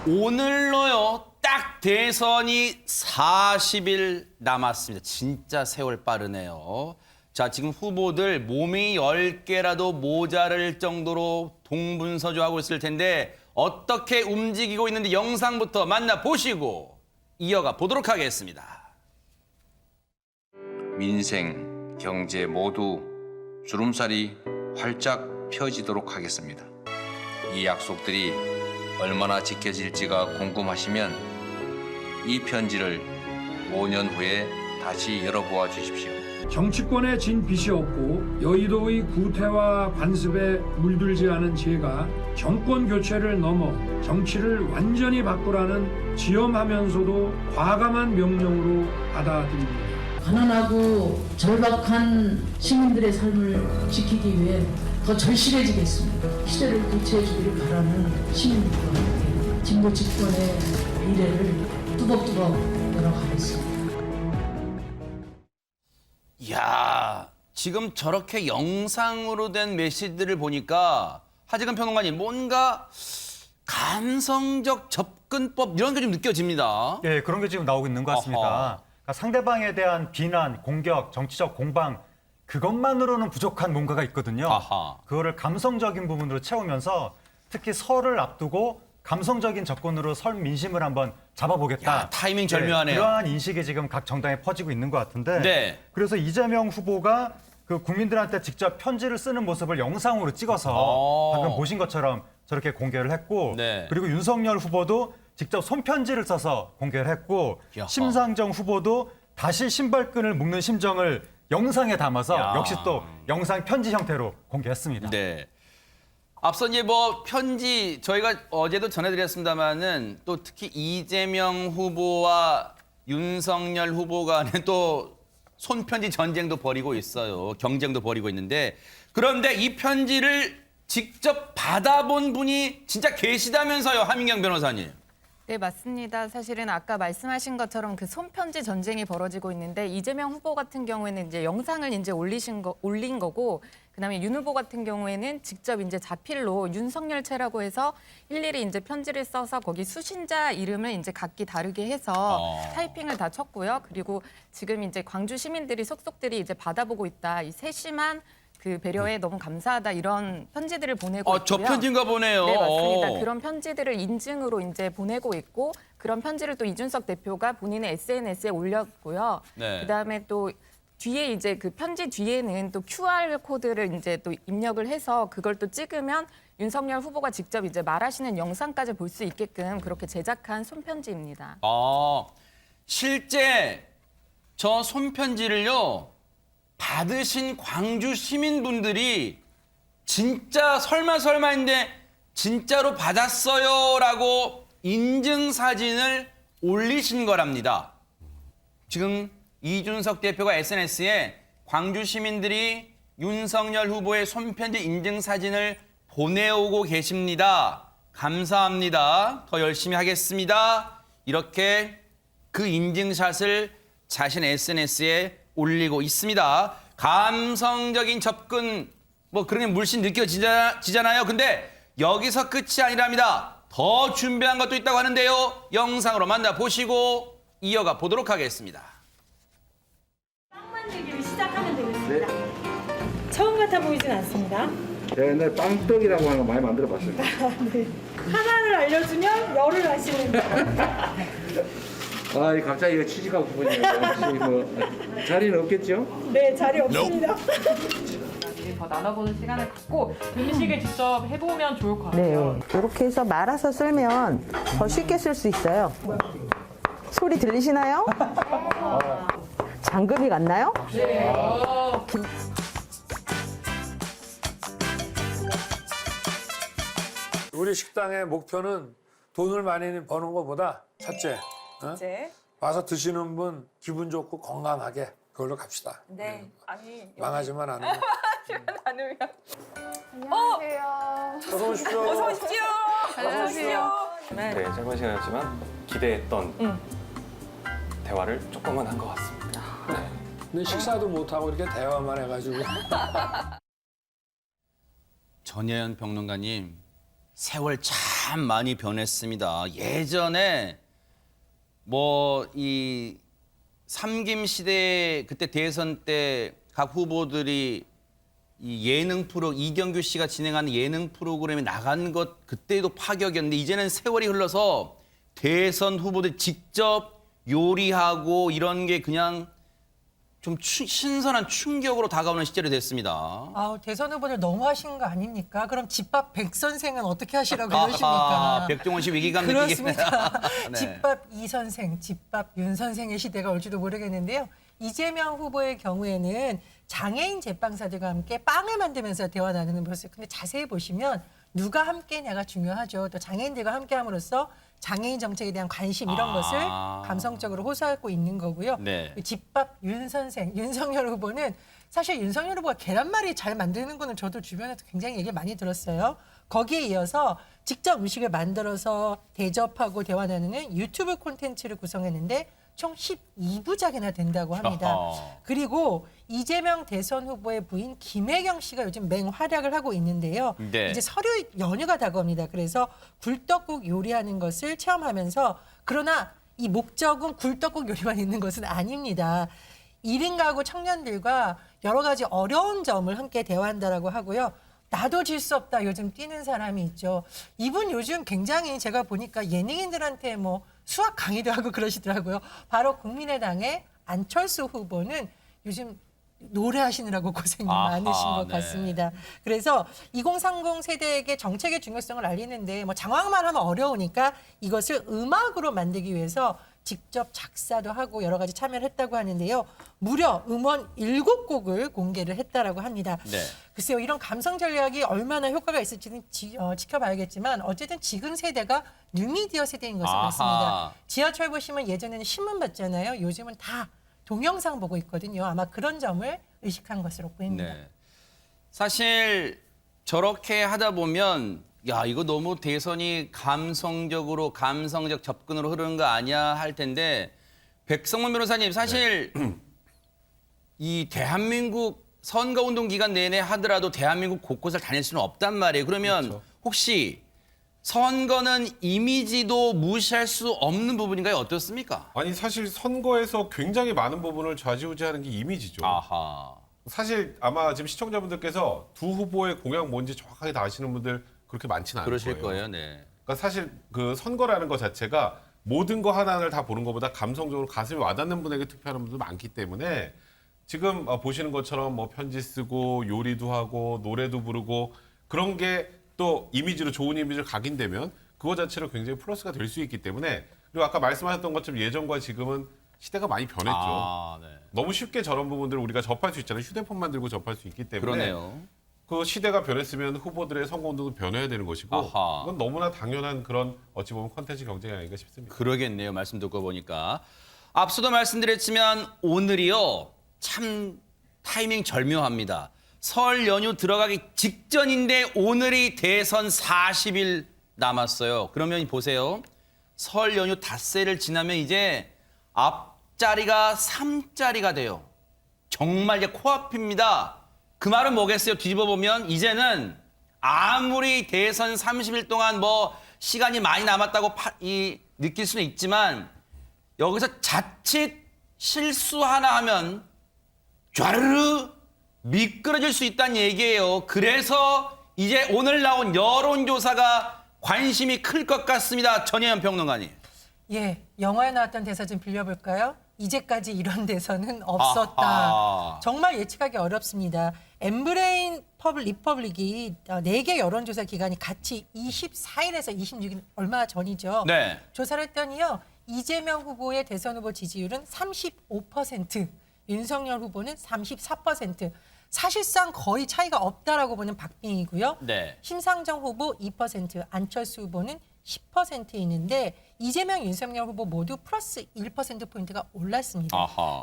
오늘로요. 딱 대선이 40일 남았습니다. 진짜 세월 빠르네요. 자, 지금 후보들 몸이 10개라도 모자랄 정도로 동분서주하고 있을 텐데 어떻게 움직이고 있는지 영상부터 만나보시고 이어가 보도록 하겠습니다. 민생, 경제 모두 주름살이 활짝 펴지도록 하겠습니다. 이 약속들이 얼마나 지켜질지가 궁금하시면 이 편지를 5년 후에 다시 열어보아 주십시오. 정치권에 진 빚이 없고 여의도의 구태와 관습에 물들지 않은 제가 정권 교체를 넘어 정치를 완전히 바꾸라는 지엄하면서도 과감한 명령으로 받아들입니다. 가난하고 절박한 시민들의 삶을 지키기 위해 더 절실해지겠습니다. 시대를 교체해 주기를 바라는 시민들과 함께 진보 집권의 미래를 뚜벅뚜벅 열어가겠습니다. 이야, 지금 저렇게 영상으로 된 메시지들을 보니까 하재근 평론가님 뭔가 감성적 접근법 이런 게 좀 느껴집니다. 예, 그런 게 지금 나오고 있는 것 같습니다. 그러니까 상대방에 대한 비난, 공격, 정치적 공방 그것만으로는 부족한 뭔가가 있거든요. 아하. 그거를 감성적인 부분으로 채우면서 특히 설을 앞두고 감성적인 접근으로 설 민심을 한번 잡아보겠다. 야, 타이밍 절묘하네요. 그러한 인식이 지금 각 정당에 퍼지고 있는 것 같은데 네. 그래서 이재명 후보가 그 국민들한테 직접 편지를 쓰는 모습을 영상으로 찍어서 방금 보신 것처럼 저렇게 공개를 했고 네. 그리고 윤석열 후보도 직접 손편지를 써서 공개를 했고 야하. 심상정 후보도 다시 신발끈을 묶는 심정을 영상에 담아서 야. 역시 또 영상 편지 형태로 공개했습니다. 네. 앞서 이제 뭐 편지 저희가 어제도 전해드렸습니다만은 또 특히 이재명 후보와 윤석열 후보 간에 또 손편지 전쟁도 벌이고 있어요. 경쟁도 벌이고 있는데 그런데 이 편지를 직접 받아본 분이 진짜 계시다면서요, 하민경 변호사님. 네, 맞습니다. 사실은 아까 말씀하신 것처럼 그 손편지 전쟁이 벌어지고 있는데 이재명 후보 같은 경우에는 이제 영상을 이제 올린 거고 그다음에 윤 후보 같은 경우에는 직접 이제 자필로 윤석열체라고 해서 일일이 이제 편지를 써서 거기 수신자 이름을 이제 각기 다르게 해서 타이핑을 다 쳤고요. 그리고 지금 이제 광주 시민들이 속속들이 이제 받아보고 있다. 이 세심한 그 배려에 너무 감사하다 이런 편지들을 보내고 있고요. 저 편지인가 보네요. 네, 맞습니다. 그런 편지들을 인증으로 이제 보내고 있고 그런 편지를 또 이준석 대표가 본인의 SNS에 올렸고요. 네. 그다음에 또 뒤에 이제 그 편지 뒤에는 또 QR 코드를 이제 또 입력을 해서 그걸 또 찍으면 윤석열 후보가 직접 이제 말하시는 영상까지 볼 수 있게끔 그렇게 제작한 손편지입니다. 실제 저 손편지를요. 받으신 광주 시민분들이 진짜 설마인데 진짜로 받았어요라고 인증사진을 올리신 거랍니다. 지금 이준석 대표가 SNS에 광주 시민들이 윤석열 후보의 손편지 인증사진을 보내오고 계십니다. 감사합니다. 더 열심히 하겠습니다. 이렇게 그 인증샷을 자신 SNS에 올리고 있습니다. 감성적인 접근 뭐 그런 게 물씬 느껴지잖아요. 근데 여기서 끝이 아니랍니다. 더 준비한 것도 있다고 하는데요. 영상으로 만나보시고 이어가 보도록 하겠습니다. 빵 만들기를 시작하면 되겠습니다. 처음 같아 보이진 않습니다. 옛날 빵떡이라고 하는 거 많이 만들어봤어요. 네. 하나를 알려주면 열을 하시는 아, 갑자기 이거 취직하고 보네요. 뭐 자리는 없겠죠? 네, 자리 없습니다. 더 나눠보는 시간을 갖고 음식을 직접 해보면 좋을 것 같아요. 네, 이렇게 해서 말아서 썰면 더 쉽게 쓸 수 있어요. 소리 들리시나요? 장금이 같나요? 네. 우리 식당의 목표는 돈을 많이 버는 것보다 첫째, 와서 드시는 분 기분 좋고 건강하게 그걸로 갑시다. 네. 아니, 망하지만 않으면. 않으면. 안녕하세요. 어서 오십시오. 어서 오십시오. 어서 오십시오. 네, 짧은 시간이었지만 기대했던 대화를 조금은 한 것 같습니다. 네. 근데 식사도 못하고 이렇게 대화만 해가지고. 전혜연 평론가님, 세월 참 참 많이 변했습니다. 예전에 뭐 이 삼김 시대 그때 대선 때 각 후보들이 이 예능 프로 이경규 씨가 진행하는 예능 프로그램에 나간 것 그때도 파격이었는데 이제는 세월이 흘러서 대선 후보들 직접 요리하고 이런 게 그냥 좀 신선한 충격으로 다가오는 시절이 됐습니다. 아우, 대선 후보들 너무 하신 거 아닙니까? 그럼 집밥 백 선생은 어떻게 하시라고 그러십니까? 백종원 씨 위기감 느끼겠네요. 그렇습니다. 네. 집밥 이 선생, 집밥 윤 선생의 시대가 올지도 모르겠는데요. 이재명 후보의 경우에는 장애인 제빵사들과 함께 빵을 만들면서 대화 나누는 모습. 근데 자세히 보시면 누가 함께냐가 중요하죠. 또 장애인들과 함께함으로써 장애인 정책에 대한 관심 이런 것을 감성적으로 호소하고 있는 거고요. 네. 집밥 윤 선생, 윤석열 후보는 사실 윤석열 후보가 계란말이 잘 만드는 거는 저도 주변에서 굉장히 얘기를 많이 들었어요. 거기에 이어서 직접 음식을 만들어서 대접하고 대화 나누는 유튜브 콘텐츠를 구성했는데 총 12부작이나 된다고 합니다. 그리고 이재명 대선 후보의 부인 김혜경 씨가 요즘 맹활약을 하고 있는데요. 네. 이제 설유 연휴가 다가옵니다. 그래서 굴떡국 요리하는 것을 체험하면서 그러나 이 목적은 굴떡국 요리만 있는 것은 아닙니다. 1인 가구 청년들과 여러 가지 어려운 점을 함께 대화한다라고 하고요. 나도 질 수 없다. 요즘 뛰는 사람이 있죠. 이분 요즘 굉장히 제가 보니까 예능인들한테 뭐 수학 강의도 하고 그러시더라고요. 바로 국민의당의 안철수 후보는 요즘 노래하시느라고 고생이 많으신 것 같습니다. 그래서 2030 세대에게 정책의 중요성을 알리는데 뭐 장황만 하면 어려우니까 이것을 음악으로 만들기 위해서 직접 작사도 하고 여러 가지 참여를 했다고 하는데요. 무려 음원 7곡을 공개를 했다라고 합니다. 네. 글쎄요. 이런 감성 전략이 얼마나 효과가 있을지는 지켜봐야겠지만 어쨌든 지금 세대가 뉴미디어 세대인 것은 맞습니다. 지하철 보시면 예전에는 신문 봤잖아요. 요즘은 다 동영상 보고 있거든요. 아마 그런 점을 의식한 것으로 보입니다. 네. 사실 저렇게 하다 보면 야 이거 너무 대선이 감성적 접근으로 흐르는 거 아니야 할 텐데 백성문 변호사님 사실 이 대한민국 선거운동 기간 내내 하더라도 대한민국 곳곳을 다닐 수는 없단 말이에요. 그러면 혹시 선거는 이미지도 무시할 수 없는 부분인가요? 어떻습니까? 아니 사실 선거에서 굉장히 많은 부분을 좌지우지하는 게 이미지죠. 아하. 사실 아마 지금 시청자분들께서 두 후보의 공약 뭔지 정확하게 다 아시는 분들 그렇게 많지는 않을 그러실 거예요. 네. 그러니까 사실 그 선거라는 것 자체가 모든 거 하나를 다 보는 것보다 감성적으로 가슴이 와닿는 분에게 투표하는 분들 많기 때문에 지금 보시는 것처럼 뭐 편지 쓰고 요리도 하고 노래도 부르고 그런 게 또 이미지로 좋은 이미지를 각인되면 그거 자체로 굉장히 플러스가 될 수 있기 때문에 그리고 아까 말씀하셨던 것처럼 예전과 지금은 시대가 많이 변했죠. 네. 너무 쉽게 저런 부분들을 우리가 접할 수 있잖아요. 휴대폰만 들고 접할 수 있기 때문에 그러네요. 그 시대가 변했으면 후보들의 선거운동도 변해야 되는 것이고 그건 너무나 당연한 그런 어찌 보면 콘텐츠 경쟁이 아닌가 싶습니다. 그러겠네요. 말씀 듣고 보니까. 앞서도 말씀드렸지만 오늘이요. 참 타이밍 절묘합니다. 설 연휴 들어가기 직전인데 오늘이 대선 40일 남았어요. 그러면 보세요. 설 연휴 닷새를 지나면 이제 앞자리가 3자리가 돼요. 정말 이제 코앞입니다. 그 말은 뭐겠어요? 뒤집어 보면 이제는 아무리 대선 30일 동안 뭐 시간이 많이 남았다고 느낄 수는 있지만 여기서 자칫 실수 하나 하면 쫘르르 미끄러질 수 있다는 얘기예요. 그래서 이제 오늘 나온 여론조사가 관심이 클 것 같습니다. 전혜연 평론가님. 예, 영화에 나왔던 대사 좀 빌려볼까요? 이제까지 이런 대선은 없었다. 정말 예측하기 어렵습니다. 엠브레인 리퍼블릭이 4개 여론조사 기관이 같이 24일에서 26일 얼마 전이죠. 네. 조사를 했더니요. 이재명 후보의 대선 후보 지지율은 35%, 윤석열 후보는 34%. 사실상 거의 차이가 없다라고 보는 박빙이고요. 네. 심상정 후보 2%, 안철수 후보는 10% 있는데 이재명, 윤석열 후보 모두 플러스 1%포인트가 올랐습니다.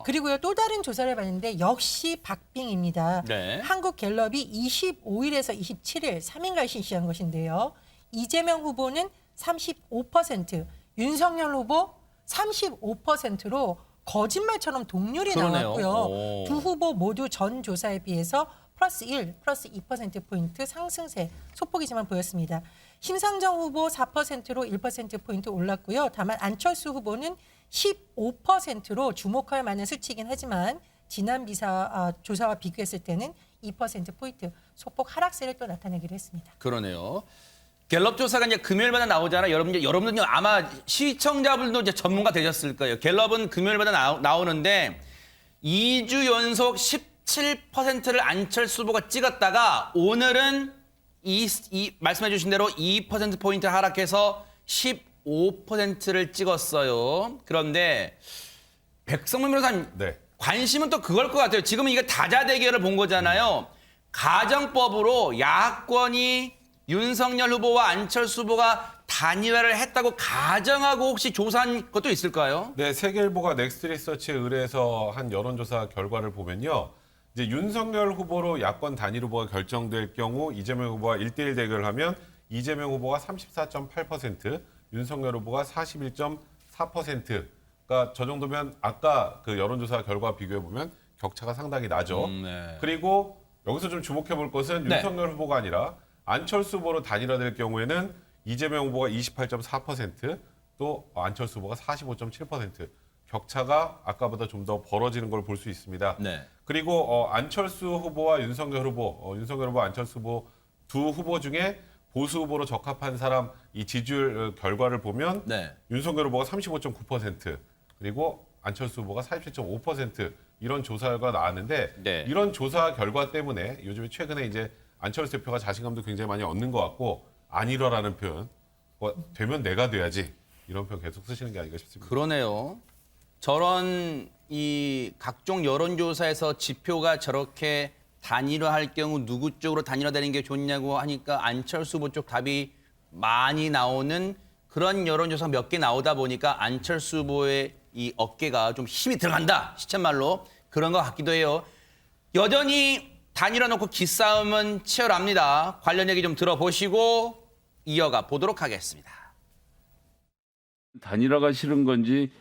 그리고요 또 다른 조사를 해봤는데 역시 박빙입니다. 네. 한국갤럽이 25일에서 27일 3일간 실시한 것인데요. 이재명 후보는 35%, 윤석열 후보 35%로 거짓말처럼 동률이 그러네요. 나왔고요. 두 후보 모두 전 조사에 비해서 플러스 1, 플러스 2%포인트 상승세 소폭이지만 보였습니다. 심상정 후보 4%로 1%포인트 올랐고요. 다만 안철수 후보는 15%로 주목할 만한 수치이긴 하지만 지난 조사와 비교했을 때는 2%포인트 소폭 하락세를 또 나타내기로 했습니다. 그러네요. 갤럽 조사가 이제 금요일마다 나오잖아요. 여러분들 아마 시청자분들도 이제 전문가 되셨을 거예요. 갤럽은 금요일마다 나오는데 2주 연속 17%를 안철수 후보가 찍었다가 오늘은 말씀해 주신 대로 2%포인트 하락해서 15%를 찍었어요. 그런데 백성문 변호사님 네. 관심은 또 그걸 것 같아요. 지금은 이게 다자 대결을 본 거잖아요. 가정법으로 야권이 윤석열 후보와 안철수 후보가 단일화를 했다고 가정하고 혹시 조사한 것도 있을까요? 네, 세계일보가 넥스트리서치에 의뢰해서 한 여론조사 결과를 보면요. 이제 윤석열 후보로 야권 단일 후보가 결정될 경우 이재명 후보와 1대1 대결을 하면 이재명 후보가 34.8%, 윤석열 후보가 41.4%. 그러니까 저 정도면 아까 그 여론조사 결과 비교해 보면 격차가 상당히 나죠. 네. 그리고 여기서 좀 주목해 볼 것은 네. 윤석열 후보가 아니라 안철수 후보로 단일화될 경우에는 이재명 후보가 28.4%, 또 안철수 후보가 45.7%. 격차가 아까보다 좀 더 벌어지는 걸 볼 수 있습니다. 네. 그리고 안철수 후보와 윤석열 후보, 윤석열 후보, 안철수 후보 두 후보 중에 보수 후보로 적합한 사람 이 지지율 결과를 보면 네. 윤석열 후보가 35.9%, 그리고 안철수 후보가 47.5% 이런 조사 결과가 나왔는데 네. 이런 조사 결과 때문에 요즘에 최근에 이제 안철수 대표가 자신감도 굉장히 많이 얻는 것 같고 아니라라는 표현, 되면 내가 돼야지 이런 표현 계속 쓰시는 게 아닌가 싶습니다. 그러네요. 저런 이 각종 여론조사에서 지표가 저렇게 단일화할 경우 누구 쪽으로 단일화되는 게 좋냐고 하니까 안철수 후보 쪽 답이 많이 나오는 그런 여론조사 몇 개 나오다 보니까 안철수 후보의 이 어깨가 좀 힘이 들어간다. 시쳇말로 그런 것 같기도 해요. 여전히 단일화 놓고 기싸움은 치열합니다. 관련 얘기 좀 들어보시고 이어가 보도록 하겠습니다. 단일화가 싫은 건지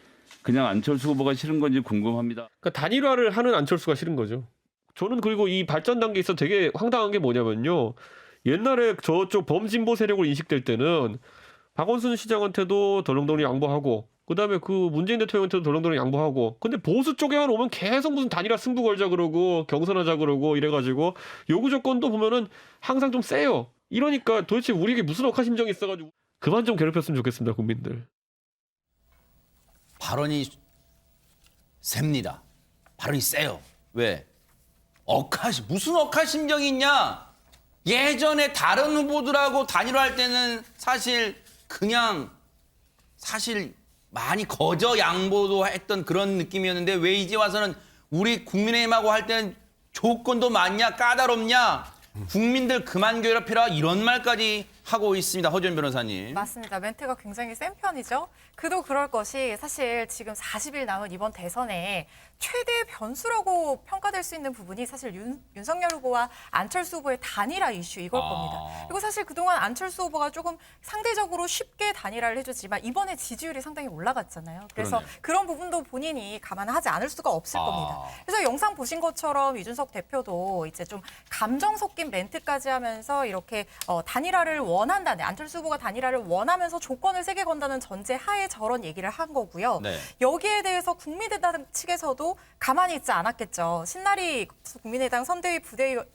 그냥 안철수 후보가 싫은 건지 궁금합니다. 그러니까 단일화를 하는 안철수가 싫은 거죠. 저는 그리고 이 발전 단계에서 되게 황당한 게 뭐냐면요. 옛날에 저쪽 범진보 세력으로 인식될 때는 박원순 시장한테도 덜렁덜렁 양보하고 그다음에 그 문재인 대통령한테도 덜렁덜렁 양보하고 근데 보수 쪽에만 오면 계속 무슨 단일화 승부 걸자 그러고 경선하자 그러고 이래가지고 요구 조건도 보면은 항상 좀 세요. 이러니까 도대체 우리에게 무슨 억하심정이 있어가지고 그만 좀 괴롭혔으면 좋겠습니다. 국민들. 발언이 셉니다. 발언이 세요. 왜? 무슨 억하심정이 있냐? 예전에 다른 후보들하고 단일화할 때는 사실 많이 거저 양보도 했던 그런 느낌이었는데 왜 이제 와서는 우리 국민의힘하고 할 때는 조건도 많냐 까다롭냐 국민들 그만 괴롭히라 이런 말까지 하고 있습니다. 허준 변호사님. 맞습니다. 멘트가 굉장히 센 편이죠. 그도 그럴 것이 사실 지금 40일 남은 이번 대선에 최대의 변수라고 평가될 수 있는 부분이 사실 윤석열 후보와 안철수 후보의 단일화 이슈 이걸 겁니다. 그리고 사실 그동안 안철수 후보가 조금 상대적으로 쉽게 단일화를 해줬지만 이번에 지지율이 상당히 올라갔잖아요. 그래서 그러네요. 그런 부분도 본인이 감안하지 않을 수가 없을 겁니다. 그래서 영상 보신 것처럼 이준석 대표도 이제 좀 감정 섞인 멘트까지 하면서 이렇게 단일화를 원한다는 안철수 후보가 단일화를 원하면서 조건을 세게 건다는 전제 하에 저런 얘기를 한 거고요. 네. 여기에 대해서 국민의당 측에서도 가만히 있지 않았겠죠. 신나리 국민의당 선대위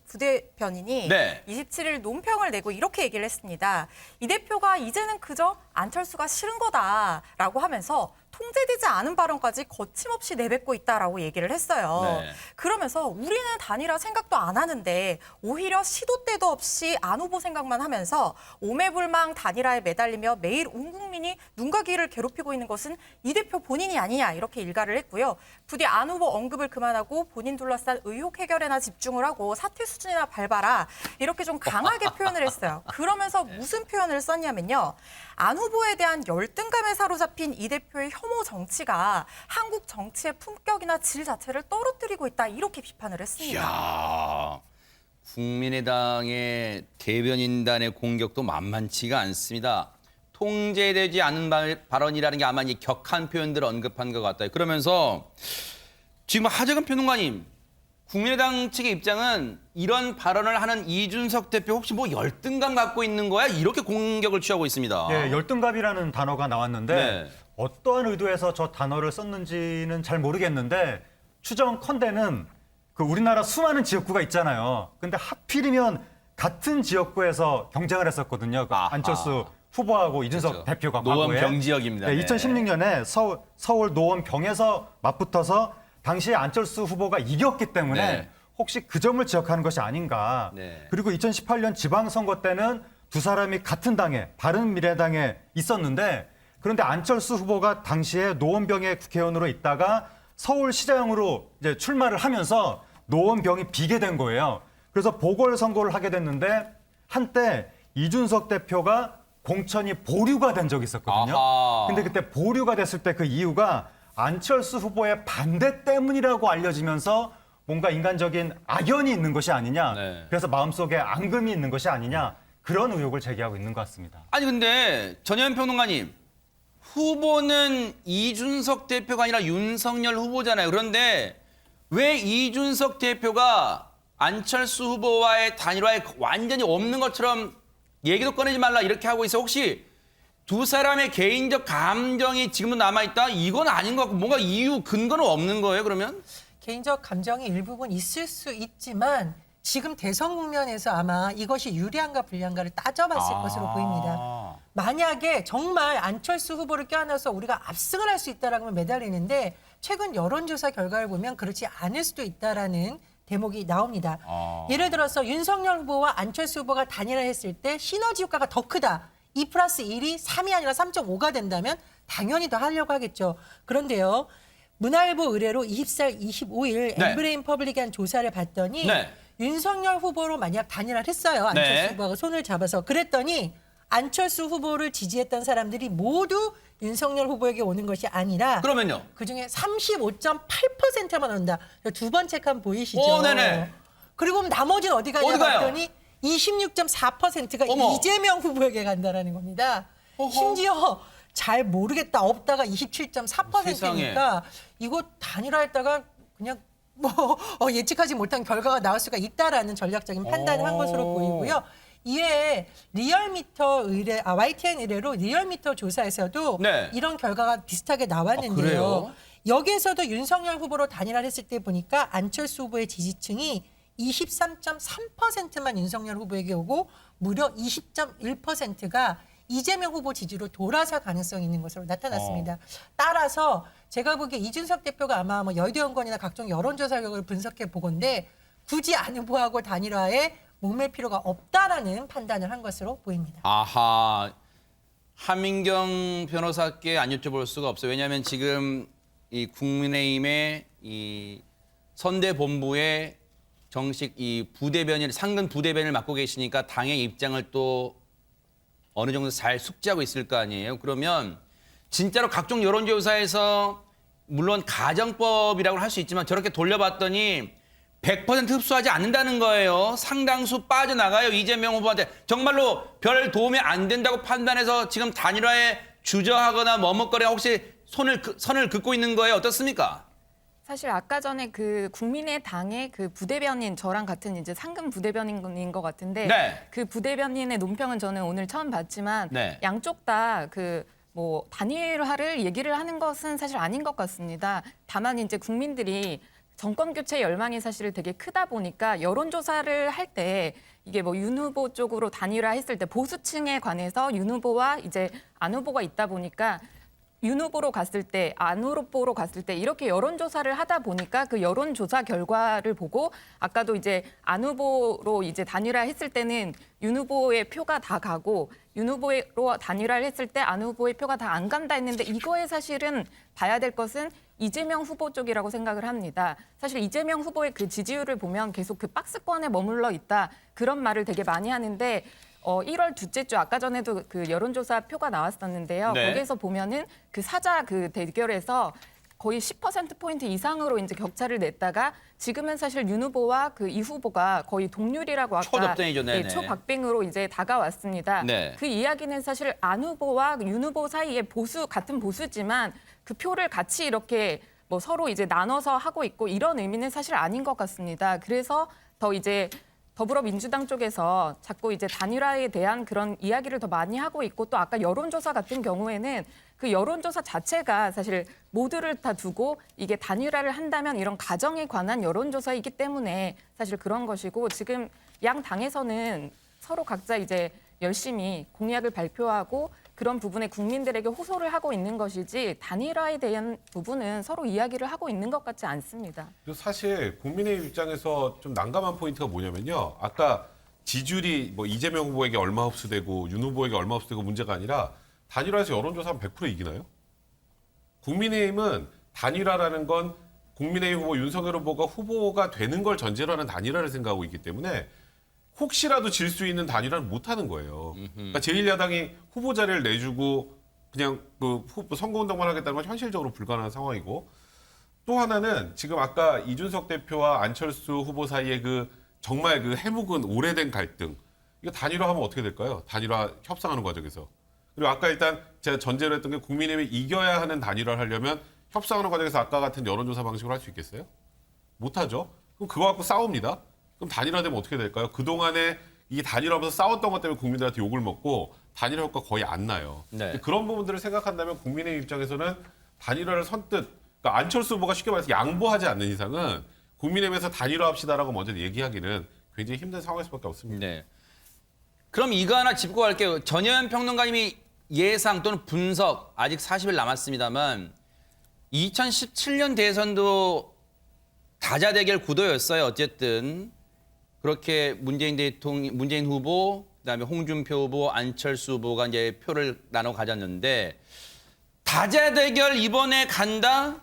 부대변인이 네. 27일 논평을 내고 이렇게 얘기를 했습니다. 이 대표가 이제는 그저 안철수가 싫은 거다라고 하면서 통제되지 않은 발언까지 거침없이 내뱉고 있다라고 얘기를 했어요. 네. 그러면서 우리는 단일화 생각도 안 하는데 오히려 시도 때도 없이 안 후보 생각만 하면서 오매불망 단일화에 매달리며 매일 온 국민이 눈과 귀를 괴롭히고 있는 것은 이 대표 본인이 아니냐 이렇게 일갈을 했고요. 부디 안 후보 언급을 그만하고 본인 둘러싼 의혹 해결에나 집중을 하고 사퇴 수준이나 밟아라 이렇게 좀 강하게 표현을 했어요. 그러면서 무슨 표현을 썼냐면요. 안 후보에 대한 열등감에 사로잡힌 이 대표의 혐오 정치가 한국 정치의 품격이나 질 자체를 떨어뜨리고 있다 이렇게 비판을 했습니다. 이야, 국민의당의 대변인단의 공격도 만만치가 않습니다. 통제되지 않은 발언이라는 게 아마 이 격한 표현들을 언급한 것 같아요. 그러면서 지금 하재근 평론가님 국민의당 측의 입장은 이런 발언을 하는 이준석 대표 혹시 뭐 열등감 갖고 있는 거야? 이렇게 공격을 취하고 있습니다. 예, 열등감이라는 단어가 나왔는데 네. 어떠한 의도에서 저 단어를 썼는지는 잘 모르겠는데 추정컨대는 그 우리나라 수많은 지역구가 있잖아요. 근데 하필이면 같은 지역구에서 경쟁을 했었거든요. 그 안철수 후보하고 이준석 그렇죠. 대표가 노원병 지역입니다. 네, 네. 2016년에 서울 노원병에서 맞붙어서 당시에 안철수 후보가 이겼기 때문에 네. 혹시 그 점을 지적하는 것이 아닌가. 네. 그리고 2018년 지방선거 때는 두 사람이 같은 당에 바른미래당에 있었는데 그런데 안철수 후보가 당시에 노원병의 국회의원으로 있다가 서울시장으로 이제 출마를 하면서 노원병이 비게 된 거예요. 그래서 보궐선거를 하게 됐는데 한때 이준석 대표가 공천이 보류가 된 적이 있었거든요. 아하. 근데 그때 보류가 됐을 때 그 이유가 안철수 후보의 반대 때문이라고 알려지면서 뭔가 인간적인 악연이 있는 것이 아니냐. 네. 그래서 마음속에 앙금이 있는 것이 아니냐. 그런 의혹을 제기하고 있는 것 같습니다. 아니 근데 전현 평론가님, 후보는 이준석 대표가 아니라 윤석열 후보잖아요. 그런데 왜 이준석 대표가 안철수 후보와의 단일화에 완전히 없는 것처럼 얘기도 꺼내지 말라 이렇게 하고 있어? 혹시 두 사람의 개인적 감정이 지금도 남아있다? 이건 아닌 것 같고 뭔가 이유, 근거는 없는 거예요, 그러면? 개인적 감정이 일부분 있을 수 있지만 지금 대선 국면에서 아마 이것이 유리한가 불리한가를 따져봤을 것으로 보입니다. 만약에 정말 안철수 후보를 껴안아서 우리가 압승을 할 수 있다라고 매달리는데 최근 여론조사 결과를 보면 그렇지 않을 수도 있다라는 대목이 나옵니다. 예를 들어서 윤석열 후보와 안철수 후보가 단일화했을 때 시너지 효과가 더 크다. 2+1이 3이 아니라 3.5가 된다면 당연히 더 하려고 하겠죠. 그런데요. 문화일보 의뢰로 24일, 25일 네. 엠브레인 퍼블릭이 한 조사를 봤더니 네. 윤석열 후보로 만약 단일화를 했어요. 안철수 네. 후보가 손을 잡아서. 그랬더니 안철수 후보를 지지했던 사람들이 모두 윤석열 후보에게 오는 것이 아니라 그러면요? 그중에 35.8%만 온다. 두 번째 칸 보이시죠? 오, 네네. 그리고 나머지는 어디 가냐 어디 가요? 봤더니 26.4%가 어머. 이재명 후보에게 간다라는 겁니다. 심지어 잘 모르겠다 없다가 27.4%니까 이거 단일화했다가 그냥 뭐 예측하지 못한 결과가 나올 수가 있다라는 전략적인 판단을 한 것으로 보이고요. 이외에 리얼미터 의뢰, YTN 의뢰로 리얼미터 조사에서도 네. 이런 결과가 비슷하게 나왔는데요. 그래요? 여기에서도 윤석열 후보로 단일화를 했을 때 보니까 안철수 후보의 지지층이 23.3%만 윤석열 후보에게 오고 무려 20.1%가 이재명 후보 지지로 돌아설 가능성이 있는 것으로 나타났습니다. 따라서 제가 보기에 이준석 대표가 아마 뭐 여의도연구원이나 각종 여론조사 결과를 분석해 보건데 굳이 안 후보하고 단일화에 목맬 필요가 없다라는 판단을 한 것으로 보입니다. 아하, 하민경 변호사께 안 여쭤볼 수가 없어요. 왜냐하면 지금 이 국민의힘의 이 선대본부의 정식 이 부대변인, 상근 부대변인을 맡고 계시니까 당의 입장을 또 어느 정도 잘 숙지하고 있을 거 아니에요. 그러면 진짜로 각종 여론조사에서 물론 가정법이라고 할 수 있지만 저렇게 돌려봤더니 100% 흡수하지 않는다는 거예요. 상당수 빠져나가요. 이재명 후보한테. 정말로 별 도움이 안 된다고 판단해서 지금 단일화에 주저하거나 머뭇거려 혹시 선을 긋고 있는 거예요. 어떻습니까? 사실 아까 전에 그 국민의당의 그 부대변인 저랑 같은 이제 상근 부대변인인 것 같은데 네. 그 부대변인의 논평은 저는 오늘 처음 봤지만 네. 양쪽 다 그 뭐 단일화를 얘기를 하는 것은 사실 아닌 것 같습니다. 다만 이제 국민들이 정권 교체 열망이 사실 되게 크다 보니까 여론조사를 할 때 이게 뭐 윤 후보 쪽으로 단일화했을 때 보수층에 관해서 윤 후보와 이제 안 후보가 있다 보니까 윤 후보로 갔을 때, 안 후보로 갔을 때 이렇게 여론조사를 하다 보니까 그 여론조사 결과를 보고 아까도 이제 안 후보로 이제 단일화했을 때는 윤 후보의 표가 다 가고 윤 후보로 단일화를 했을 때 안 후보의 표가 다 안 간다 했는데 이거에 사실은 봐야 될 것은 이재명 후보 쪽이라고 생각을 합니다. 사실 이재명 후보의 그 지지율을 보면 계속 그 박스권에 머물러 있다 그런 말을 되게 많이 하는데 1월 둘째 주 아까 전에도 그 여론조사 표가 나왔었는데요. 네. 거기에서 보면은 그 사자 그 대결에서 거의 10%포인트 이상으로 이제 격차를 냈다가 지금은 사실 윤 후보와 그 이 후보가 거의 동률이라고 아까 초접전이죠. 네네. 네, 초박빙으로 이제 다가왔습니다. 네. 그 이야기는 사실 안 후보와 윤 후보 사이에 같은 보수지만 그 표를 같이 이렇게 뭐 서로 이제 나눠서 하고 있고 이런 의미는 사실 아닌 것 같습니다. 그래서 더 이제 더불어민주당 쪽에서 자꾸 이제 단일화에 대한 그런 이야기를 더 많이 하고 있고 또 아까 여론조사 같은 경우에는 그 여론조사 자체가 사실 모두를 다 두고 이게 단일화를 한다면 이런 가정에 관한 여론조사이기 때문에 사실 그런 것이고 지금 양 당에서는 서로 각자 이제 열심히 공약을 발표하고 그런 부분에 국민들에게 호소를 하고 있는 것이지 단일화에 대한 부분은 서로 이야기를 하고 있는 것 같지 않습니다. 그리고 사실 국민의힘 입장에서 좀 난감한 포인트가 뭐냐면요. 아까 지지율이 뭐 이재명 후보에게 얼마 흡수되고 윤 후보에게 얼마 흡수되고 문제가 아니라 단일화에서 여론조사하면 100% 이기나요? 국민의힘은 단일화라는 건 국민의힘 후보 윤석열 후보가 후보가 되는 걸 전제로 하는 단일화를 생각하고 있기 때문에 혹시라도 질 수 있는 단일화는 못 하는 거예요. 그러니까 제1야당이 후보자를 내주고 그냥 그 선거운동만 하겠다는 건 현실적으로 불가능한 상황이고 또 하나는 지금 아까 이준석 대표와 안철수 후보 사이에 그 정말 그 해묵은 오래된 갈등 이거 단일화하면 어떻게 될까요? 단일화 협상하는 과정에서. 그리고 아까 일단 제가 전제로 했던 게 국민의힘이 이겨야 하는 단일화를 하려면 협상하는 과정에서 아까 같은 여론조사 방식으로 할 수 있겠어요? 못하죠. 그럼 그거 갖고 싸웁니다. 그럼 단일화되면 어떻게 될까요? 그동안에 이 단일화하면서 싸웠던 것 때문에 국민들한테 욕을 먹고 단일화 효과 거의 안 나요. 네. 그런 부분들을 생각한다면 국민의힘 입장에서는 단일화를 선뜻 그러니까 안철수 후보가 쉽게 말해서 양보하지 않는 이상은 국민의힘에서 단일화합시다라고 먼저 얘기하기는 굉장히 힘든 상황일 수밖에 없습니다. 네. 그럼 이거 하나 짚고 갈게요. 전현 평론가님이 예상 또는 분석 아직 40일 남았습니다만 2017년 대선도 다자 대결 구도였어요. 어쨌든 그렇게 문재인 후보, 그다음에 홍준표 후보, 안철수 후보가 이제 표를 나눠 가졌는데 다자 대결 이번에 간다.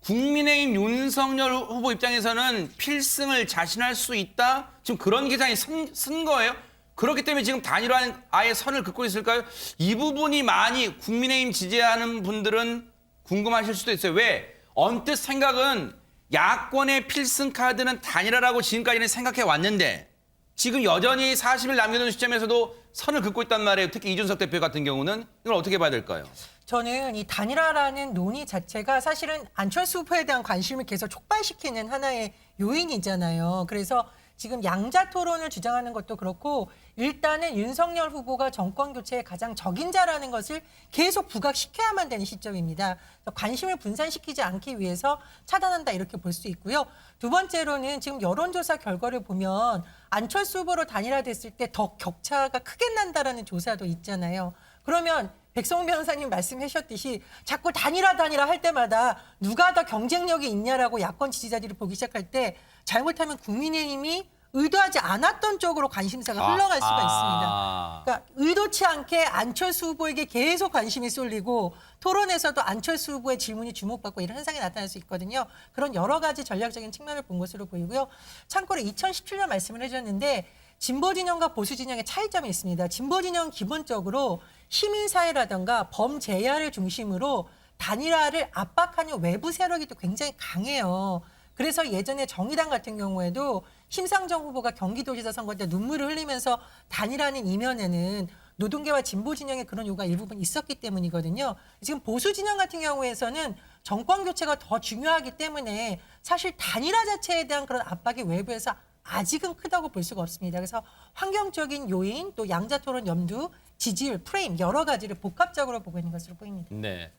국민의힘 윤석열 후보 입장에서는 필승을 자신할 수 있다. 지금 그런 계산이 쓴 거예요. 그렇기 때문에 지금 단일화는 아예 선을 긋고 있을까요? 이 부분이 많이 국민의힘 지지하는 분들은 궁금하실 수도 있어요. 왜? 언뜻 생각은 야권의 필승 카드는 단일화라고 지금까지는 생각해 왔는데 지금 여전히 40일 남겨둔 시점에서도 선을 긋고 있단 말이에요. 특히 이준석 대표 같은 경우는 이걸 어떻게 봐야 될까요? 저는 이 단일화라는 논의 자체가 사실은 안철수 후보에 대한 관심을 계속 촉발시키는 하나의 요인이잖아요. 그래서 지금 양자 토론을 주장하는 것도 그렇고 일단은 윤석열 후보가 정권 교체의 가장 적임자라는 것을 계속 부각시켜야만 되는 시점입니다. 그래서 관심을 분산시키지 않기 위해서 차단한다 이렇게 볼 수 있고요. 두 번째로는 지금 여론조사 결과를 보면 안철수 후보로 단일화됐을 때 더 격차가 크게 난다라는 조사도 있잖아요. 그러면 백성훈 변호사님 말씀하셨듯이 자꾸 단일화 할 때마다 누가 더 경쟁력이 있냐라고 야권 지지자들이 보기 시작할 때 잘못하면 국민의힘이 의도하지 않았던 쪽으로 관심사가 흘러갈 수가 있습니다. 그러니까 의도치 않게 안철수 후보에게 계속 관심이 쏠리고 토론에서도 안철수 후보의 질문이 주목받고 이런 현상이 나타날 수 있거든요. 그런 여러 가지 전략적인 측면을 본 것으로 보이고요. 참고로 2017년 말씀을 해주셨는데 진보 진영과 보수 진영의 차이점이 있습니다. 진보 진영은 기본적으로 시민사회라든가 범제야를 중심으로 단일화를 압박하는 외부 세력이 또 굉장히 강해요. 그래서 예전에 정의당 같은 경우에도 심상정 후보가 경기도지사 선거 때 눈물을 흘리면서 단일화는 이면에는 노동계와 진보 진영의 그런 요구가 일부분 있었기 때문이거든요. 지금 보수 진영 같은 경우에서는 정권 교체가 더 중요하기 때문에 사실 단일화 자체에 대한 그런 압박이 외부에서 아직은 크다고 볼 수가 없습니다. 그래서 환경적인 요인, 또 양자 토론 염두, 지지율, 프레임 여러 가지를 복합적으로 보고 있는 것으로 보입니다. 네.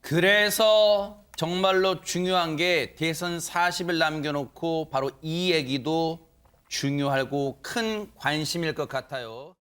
그래서 정말로 중요한 게 대선 40일 남겨놓고 바로 이 얘기도 중요하고 큰 관심일 것 같아요.